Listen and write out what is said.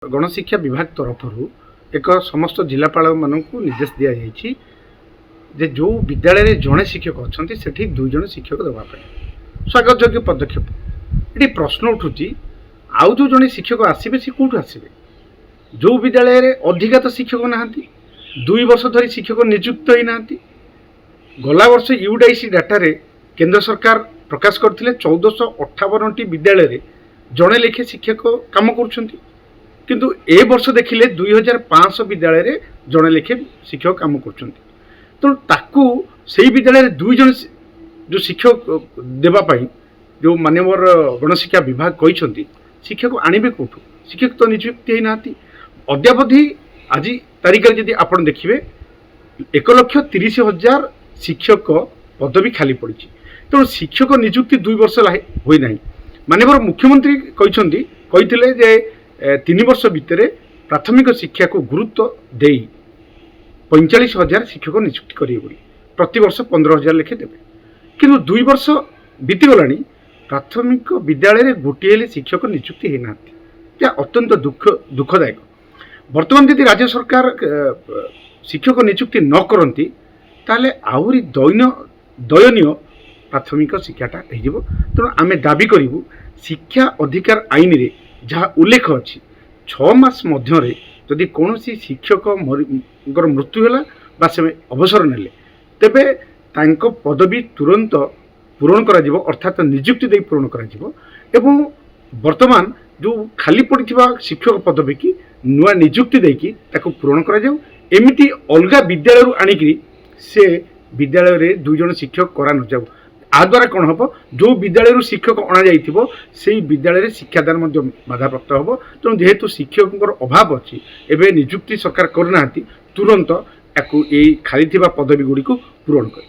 गणशिक्षा विभाग तरफ एक समस्त जिलापाल मानू निर्देश दि जाइए जे जो विद्यालय जड़े शिक्षक अच्छा से दुई जन शिक्षक देवाई स्वागत योग्य पदक्षेप। ये प्रश्न उठू आउ जो जड़े शिक्षक आसवे सी कौटू आसवे जो विद्यालय अधिका तो शिक्षक ना 2 वर्ष धरी शिक्षक नियुक्त ही ना। गला वर्ष यूडीआईसी डाटा केंद्र सरकार प्रकाश करते 1458 विद्यालय जड़े लेखे शिक्षक काम कर किंतु ए वर्ष देखिले 2500 विद्यालय जड़े लेखे शिक्षक काम कर ताकू से विद्यालय 2 जन जो शिक्षक देवाई जो मानवर गणशिक्षा विभाग कहते शिक्षक आणवे कौटू शिक्षक तो नियुक्ति ही ना। अद्यावधि आज तारिख जदि आप देखिए 1,30,000 शिक्षक पदवी खाली पड़ी तेणु शिक्षक नियुक्ति 2 वर्ष होना। मानवर मुख्यमंत्री कहते 3 वर्ष भितर प्राथमिक शिक्षा को गुरुत्व दे 45,000 शिक्षक नियुक्ति करेंगे प्रति वर्ष 15,000 लेखे देवे किंतु 2 वर्ष बीतीगला प्राथमिक विद्यालय गोटे शिक्षक नियुक्ति होना अत्यंत दुखदायक। बर्तमान यदि राज्य सरकार शिक्षक नियुक्ति न करती ताले आहरी दयनीय प्राथमिक शिक्षाटा हो। तेणु आम दाबी करूँ शिक्षा अधिकार आईन रे जहाँ उल्लेख अच्छी 6 मास मध्य जदि कौन शिक्षक मृत्यु है से अवसर नेले तेबे तांको पदवी तुरंत पूरण करा जिवो अर्थात नियुक्ति दे पूरण करा जिवो एवं वर्तमान जो खाली पड़िथिबा शिक्षक पदवी की नुआ नियुक्ति देकी ताको पूरण करा जाऊ। एमिति अलगा विद्यालय आनिकी से विद्यालय रे 2 जन शिक्षक करा न जाऊ। आ द्वारा कौन हम जो विद्यालय शिक्षक अणा जा विद्यालय शिक्षादान बाधाप्राप्त हम। तेणु जेहेतु शिक्षक अभाव अच्छी एवं नियुक्ति सरकार करना तुरंत या खाली पदवी गुड़ी को पूरण कर।